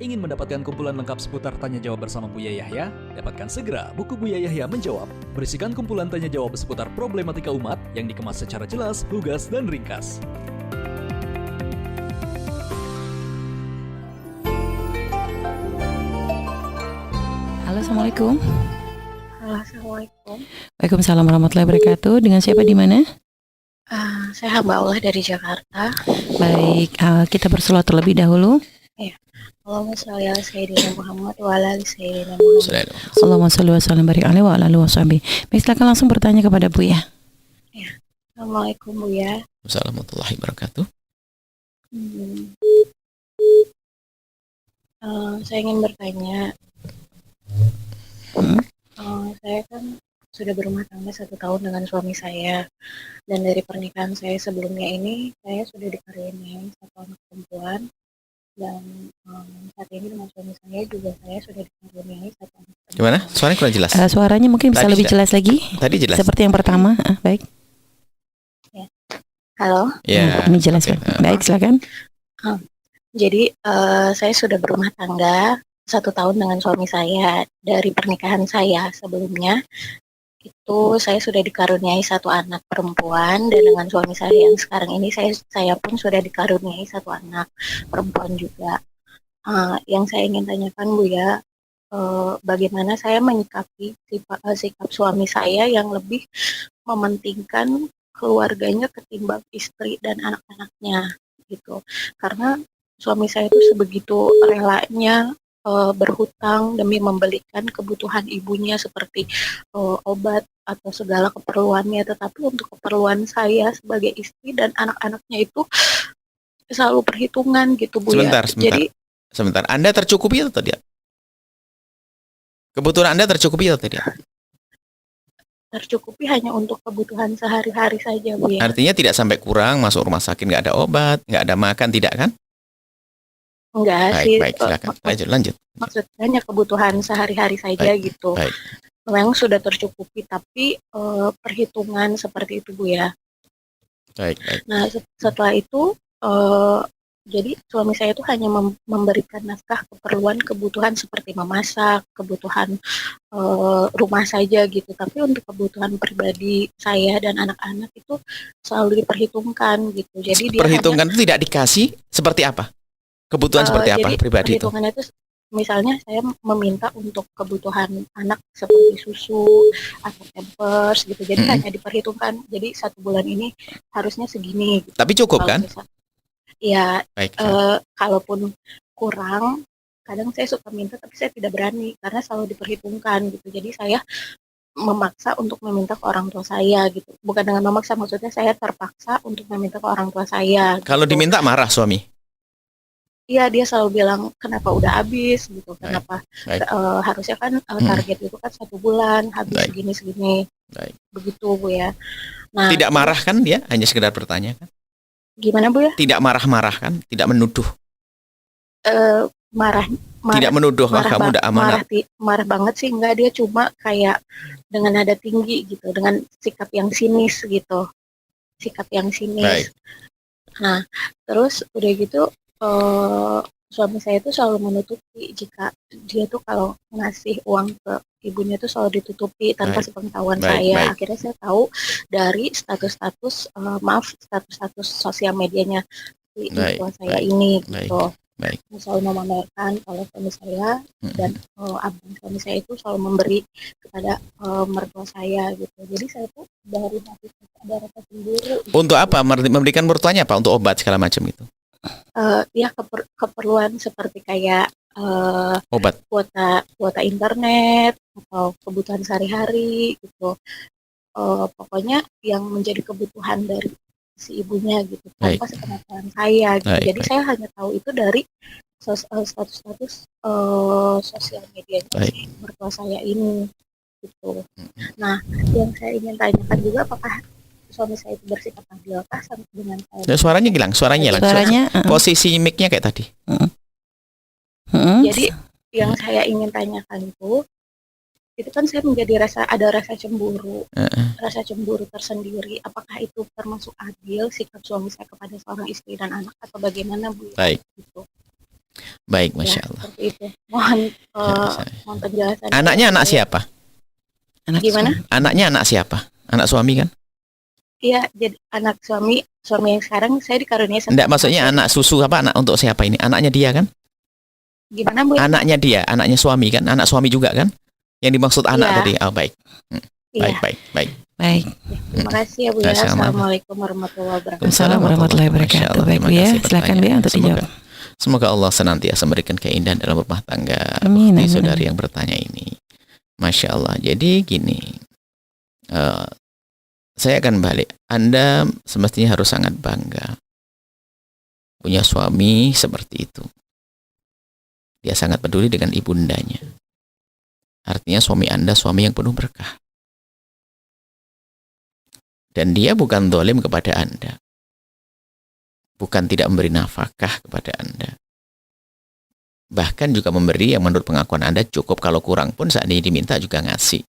Ingin mendapatkan kumpulan lengkap seputar Tanya Jawab bersama Buya Yahya? Dapatkan segera buku Buya Yahya Menjawab, berisikan kumpulan tanya jawab seputar problematika umat yang dikemas secara jelas, lugas, dan ringkas. Halo, Assalamualaikum. Halo, Assalamualaikum. Waalaikumsalam warahmatullahi wabarakatuh. Dengan siapa di mana? Saya hamba Allah dari Jakarta. Baik, kita berselawat terlebih dahulu. Allahumma sholli ala sayyidina Muhammad wa ala ali sayyidina Muhammad. Allahumma sholli wa sallim barik alaihi wa ala alihi washabihi. Baik, silakan langsung bertanya kepada Buya. Assalamualaikum Buya. Assalamualaikum warahmatullahi wabarakatuh. Saya ingin bertanya. Saya kan sudah berumah tangga 1 tahun dengan suami saya, dan dari pernikahan saya sebelumnya ini saya sudah dikaruniai 1 anak perempuan, dan saat ini dengan suami saya juga saya sudah dikaruniai 1 anak perempuan. Gimana? Suaranya kurang jelas. Suaranya mungkin bisa Tadi lebih sudah. jelas lagi. Tadi jelas. Seperti yang pertama. Baik. Halo. Ya. Ini jelas. Oke. Baik, silakan. Jadi saya sudah berumah tangga 1 tahun dengan suami saya. Dari pernikahan saya sebelumnya itu saya sudah dikaruniai 1 anak perempuan, dan dengan suami saya yang sekarang ini saya pun sudah dikaruniai 1 anak perempuan juga. Yang saya ingin tanyakan Buya, bagaimana saya menyikapi sikap suami saya yang lebih mementingkan keluarganya ketimbang istri dan anak-anaknya gitu. Karena suami saya itu sebegitu relanya berhutang demi membelikan kebutuhan ibunya seperti obat atau segala keperluannya, tetapi untuk keperluan saya sebagai istri dan anak-anaknya itu selalu perhitungan gitu Bu. Jadi Sebentar. Anda tercukupi atau tidak? Kebutuhan Anda tercukupi atau tidak? tercukupi hanya untuk kebutuhan sehari-hari saja Bu ya. Artinya tidak sampai kurang, masuk rumah sakit nggak ada obat, nggak ada makan, tidak kan? Enggak sih. Baik, silakan. Lanjut. Maksudnya hanya kebutuhan sehari-hari saja gitu. Baik. Memang sudah tercukupi, tapi perhitungan seperti itu Bu ya. Baik. Nah setelah itu jadi suami saya itu hanya memberikan nafkah kebutuhan seperti memasak, kebutuhan rumah saja gitu. Tapi untuk kebutuhan pribadi saya dan anak-anak itu selalu diperhitungkan gitu. Jadi dia Perhitungan itu tidak dikasih seperti apa? Kebutuhan seperti apa pribadi itu? Perhitungannya itu misalnya saya meminta untuk kebutuhan anak seperti susu atau pampers gitu. Jadi hanya diperhitungkan. Jadi 1 bulan ini harusnya segini gitu. Tapi cukup kan? Ya, Baik. kalaupun kurang, kadang saya suka minta tapi saya tidak berani karena selalu diperhitungkan gitu. Jadi saya memaksa untuk meminta ke orang tua saya gitu. Bukan dengan memaksa, maksudnya saya terpaksa untuk meminta ke orang tua saya. Kalau gitu. diminta marah suami? Iya, dia selalu bilang kenapa udah habis gitu, kenapa harusnya kan target itu kan 1 bulan habis segini. Baik. Begitu Bu ya. Nah, tidak marah kan dia? Hanya sekedar bertanya kan? Gimana Bu ya? Tidak marah-marah kan? Tidak menuduh? Marah. Tidak menuduh, wah kamu udah amanat. Marah banget sih, enggak, dia cuma kayak dengan nada tinggi gitu, dengan sikap yang sinis gitu. Baik. Nah, terus udah gitu suami saya itu selalu menutupi jika dia tuh kalau ngasih uang ke ibunya tuh selalu ditutupi tanpa sepengetahuan saya. Akhirnya saya tahu dari status sosial medianya si ibu saya ini gitu. Selalu memamerkan kalau suami saya dan abang suami saya itu selalu memberi kepada mertua saya gitu. Jadi saya tuh dari hati ada rasa cemburu. Untuk apa? Memberikan mertuanya apa? Untuk obat segala macam itu? Ya keperluan seperti kayak obat, kuota internet atau kebutuhan sehari-hari gitu. Pokoknya yang menjadi kebutuhan dari si ibunya gitu, tanpa sepengetahuan saya gitu. Jadi saya hanya tahu itu dari status sosial media si mertua saya ini gitu. Nah, yang saya ingin tanyakan juga, apakah suami saya itu bersikap adil sama dengan saya? Suaranya hilang. Posisi mic-nya kayak tadi. Jadi yang saya ingin tanyakan itu kan saya menjadi ada rasa cemburu, rasa cemburu tersendiri. Apakah itu termasuk adil sikap suami saya kepada seorang istri dan anak, atau bagaimana Bu? Baik. Gitu. Baik, Ya, Masya Allah. seperti itu. Mohon Ya, saya- mohon penjelasan. Anaknya anak siapa? Anak Gimana? suami. Anaknya anak siapa? Anak suami kan? Iya, jadi anak suami yang sekarang saya dikaruniai satu Enggak, anak maksudnya laki-laki. anak susu apa anak untuk siapa ini? Anaknya dia kan? Gimana Bu? Anaknya dia, anaknya suami kan? Anak suami juga kan? Yang dimaksud anak Iya. tadi. Oh, baik. Iya. Baik. Baik. Terima kasih ya Bu ya. Sama-sama. Assalamualaikum warahmatullahi wabarakatuh. Assalamualaikum warahmatullahi Masya wabarakatuh. Allah, Baik terima Bu ya, kasih silakan Bu ya pertanyaannya. untuk dijawab. Semoga Allah senantiasa memberikan keindahan dalam rumah tangga Amin, bukti amin, saudari amin. yang bertanya ini. Masya Allah. Jadi gini, saya akan balik. Anda semestinya harus sangat bangga punya suami seperti itu. Dia sangat peduli dengan ibundanya. Artinya suami Anda suami yang penuh berkah. Dan dia bukan zalim kepada Anda. Bukan tidak memberi nafkah kepada Anda. Bahkan juga memberi yang menurut pengakuan Anda cukup, kalau kurang pun saat ini diminta juga ngasih.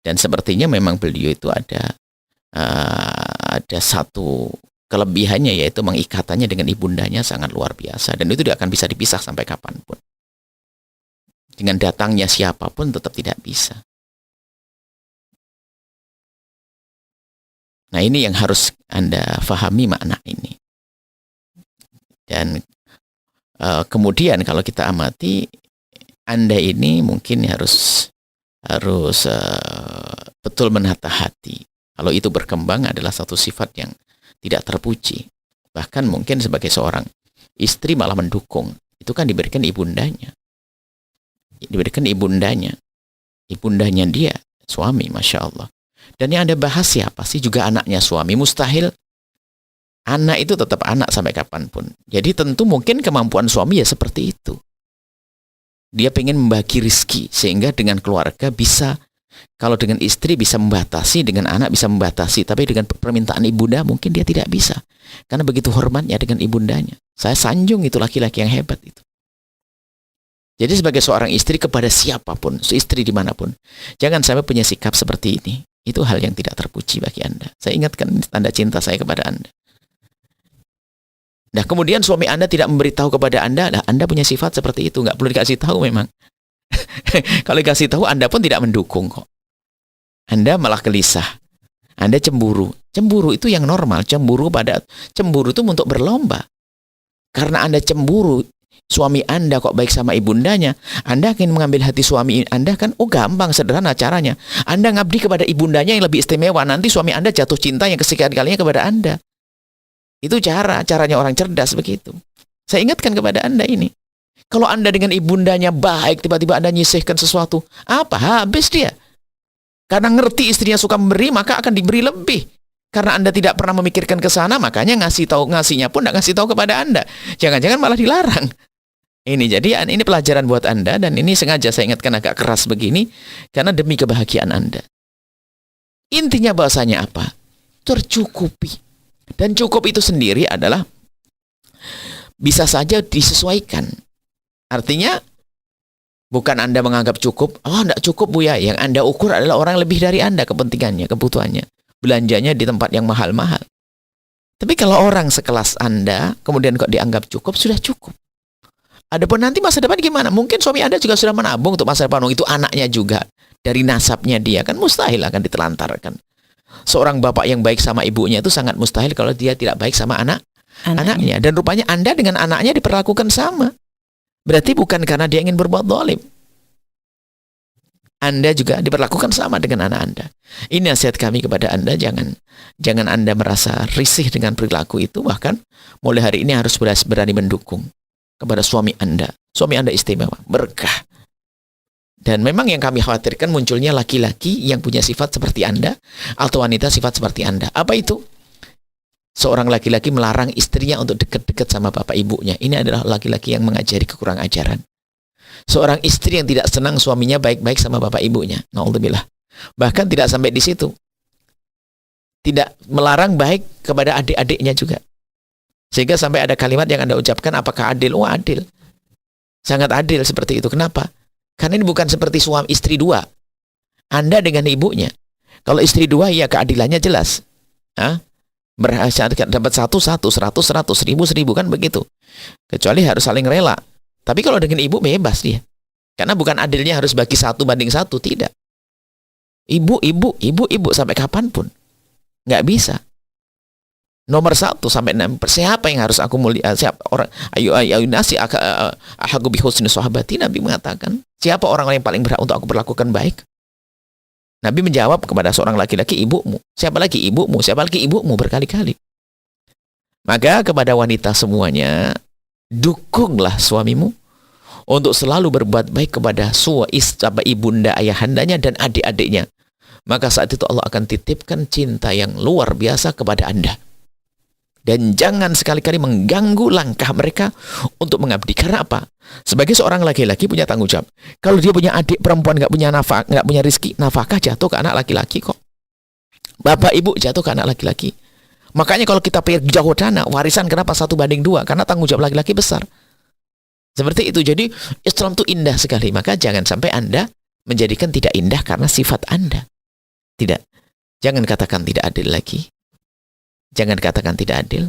Dan sepertinya memang beliau itu ada satu kelebihannya, yaitu mengikatannya dengan ibundanya sangat luar biasa. Dan itu tidak akan bisa dipisah sampai kapanpun. Dengan datangnya siapapun tetap tidak bisa. Nah, ini yang harus Anda fahami makna ini. Dan kemudian kalau kita amati, Anda ini mungkin harus betul menata hati. Kalau itu berkembang adalah satu sifat yang tidak terpuji. Bahkan mungkin sebagai seorang istri malah mendukung. Itu kan diberikan ibundanya. Diberikan ibundanya. Ibundanya dia, suami, Masya Allah. Dan yang Anda bahas siapa sih? Juga anaknya suami. Mustahil. Anak itu tetap anak sampai kapanpun. Jadi tentu mungkin kemampuan suami ya seperti itu. Dia pengen membagi rizki, sehingga dengan keluarga bisa, kalau dengan istri bisa membatasi, dengan anak bisa membatasi, tapi dengan permintaan ibunda mungkin dia tidak bisa. Karena begitu hormatnya dengan ibundanya. Saya sanjung itu laki-laki yang hebat itu. Jadi sebagai seorang istri kepada siapapun, istri dimanapun, jangan sampai punya sikap seperti ini. Itu hal yang tidak terpuji bagi Anda. Saya ingatkan tanda cinta saya kepada Anda. Nah, kemudian suami Anda tidak memberitahu kepada Anda, nah Anda punya sifat seperti itu, nggak perlu dikasih tahu memang. Kalau dikasih tahu, Anda pun tidak mendukung kok. Anda malah gelisah. Anda cemburu. Cemburu itu yang normal. Cemburu itu untuk berlomba. Karena Anda cemburu, suami Anda kok baik sama ibundanya, Anda ingin mengambil hati suami Anda kan? Oh, gampang, sederhana caranya. Anda ngabdi kepada ibundanya yang lebih istimewa, nanti suami Anda jatuh cinta yang kesekian kalinya kepada Anda. Itu caranya orang cerdas begitu. Saya ingatkan kepada Anda ini. Kalau Anda dengan ibundanya baik, tiba-tiba Anda nyisihkan sesuatu, apa? Habis dia. Karena ngerti istrinya suka memberi, maka akan diberi lebih. Karena Anda tidak pernah memikirkan ke sana, makanya ngasihnya pun tidak ngasih tahu kepada Anda. Jangan-jangan malah dilarang. Ini pelajaran buat Anda, dan ini sengaja saya ingatkan agak keras begini, karena demi kebahagiaan Anda. Intinya bahasanya apa? Tercukupi. Dan cukup itu sendiri adalah bisa saja disesuaikan. Artinya bukan Anda menganggap cukup, oh enggak cukup Bu ya. Yang Anda ukur adalah orang lebih dari Anda kepentingannya, kebutuhannya. Belanjanya di tempat yang mahal-mahal. Tapi kalau orang sekelas Anda kemudian kok dianggap cukup, sudah cukup. Adapun nanti masa depan gimana? Mungkin suami Anda juga sudah menabung untuk masa depan. Itu anaknya juga. Dari nasabnya dia kan mustahil akan ditelantarkan. Seorang bapak yang baik sama ibunya itu sangat mustahil kalau dia tidak baik sama anaknya. Dan rupanya Anda dengan anaknya diperlakukan sama. Berarti bukan karena dia ingin berbuat zalim. Anda juga diperlakukan sama dengan anak Anda. Ini nasihat kami kepada Anda, jangan Anda merasa risih dengan perilaku itu. Bahkan mulai hari ini harus berani mendukung kepada suami Anda. Suami Anda istimewa, berkah. Dan memang yang kami khawatirkan munculnya laki-laki yang punya sifat seperti Anda, atau wanita sifat seperti Anda. Apa itu? Seorang laki-laki melarang istrinya untuk dekat-dekat sama bapak ibunya. Ini adalah laki-laki yang mengajari kekurang ajaran. Seorang istri yang tidak senang suaminya baik-baik sama bapak ibunya. Na'udzubillah. Bahkan tidak sampai di situ. Tidak melarang baik kepada adik-adiknya juga. Sehingga sampai ada kalimat yang Anda ucapkan, apakah adil? Oh, adil. Sangat adil seperti itu. Kenapa? Karena ini bukan seperti suami istri dua. Anda dengan ibunya. Kalau istri dua, ya keadilannya jelas. Berhasil dapat satu, 100, 1000 kan begitu. Kecuali harus saling rela. Tapi kalau dengan ibu bebas dia. Karena bukan adilnya harus bagi 1:1, tidak. Ibu sampai kapanpun. Nggak bisa. Nomor 1 sampai 6. Siapa yang harus aku mulia? Siapa orang? Ayu nasi ahagu bi husni sahabati. Nabi mengatakan, siapa orang yang paling berhak untuk aku perlakukan baik? Nabi menjawab kepada seorang laki-laki, ibumu. Siapa lagi ibumu? Siapa lagi ibumu? Berkali-kali. Maka kepada wanita semuanya, dukunglah suamimu untuk selalu berbuat baik kepada ibunda, ayahandanya, dan adik-adiknya. Maka saat itu Allah akan titipkan cinta yang luar biasa kepada Anda. Dan jangan sekali-kali mengganggu langkah mereka untuk mengabdi. Karena apa? Sebagai seorang laki-laki punya tanggung jawab. Kalau dia punya adik perempuan nggak punya nafkah, nggak punya rizki, nafkah jatuh ke anak laki-laki kok. Bapak ibu jatuh ke anak laki-laki. Makanya kalau kita pergi jauh dana, warisan kenapa 1:2? Karena tanggung jawab laki-laki besar. Seperti itu. Jadi Islam itu indah sekali. Maka jangan sampai Anda menjadikan tidak indah karena sifat Anda. Tidak. Jangan katakan tidak adil lagi. Jangan katakan tidak adil.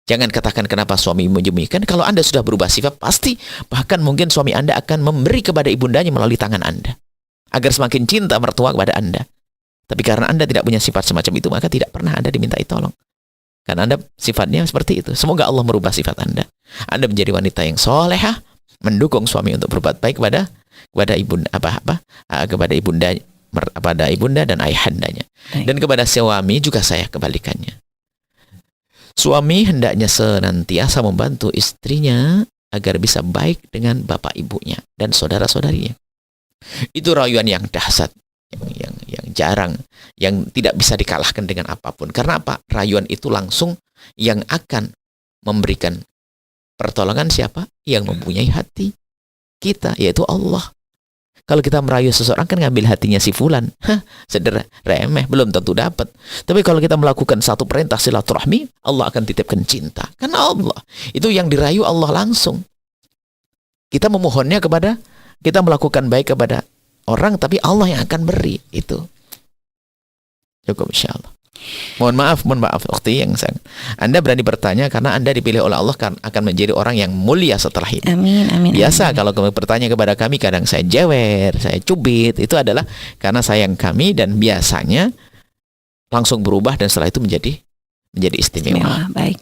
Jangan katakan kenapa suami menyembunyikan. Kalau Anda sudah berubah sifat, pasti bahkan mungkin suami Anda akan memberi kepada ibundanya melalui tangan Anda. Agar semakin cinta mertua kepada Anda. Tapi karena Anda tidak punya sifat semacam itu, maka tidak pernah Anda dimintai tolong. Karena Anda sifatnya seperti itu. Semoga Allah merubah sifat Anda. Anda menjadi wanita yang solehah, mendukung suami untuk berbuat baik kepada ibunda, kepada ibunda dan ayahandanya. Baik. Dan kepada suami juga saya kebalikannya. Suami hendaknya senantiasa membantu istrinya agar bisa baik dengan bapak ibunya dan saudara-saudarinya. Itu rayuan yang dahsyat, yang jarang, yang tidak bisa dikalahkan dengan apapun. Karena apa? Rayuan itu langsung yang akan memberikan pertolongan siapa? Yang mempunyai hati kita, yaitu Allah. Kalau kita merayu seseorang kan ngambil hatinya si fulan. Sederhana, remeh, belum tentu dapat. Tapi kalau kita melakukan satu perintah silaturahmi, Allah akan titipkan cinta. Karena Allah, itu yang dirayu Allah langsung. Kita memohonnya kita melakukan baik kepada orang, tapi Allah yang akan beri. Itu. Cukup insyaAllah. Mohon maaf waktu yang Anda berani bertanya karena Anda dipilih oleh Allah akan menjadi orang yang mulia setelah ini. Amin. Biasa amin. kalau kamu bertanya kepada kami, kadang saya jewer, saya cubit, itu adalah karena sayang kami dan biasanya langsung berubah dan setelah itu menjadi istimewa. Baik.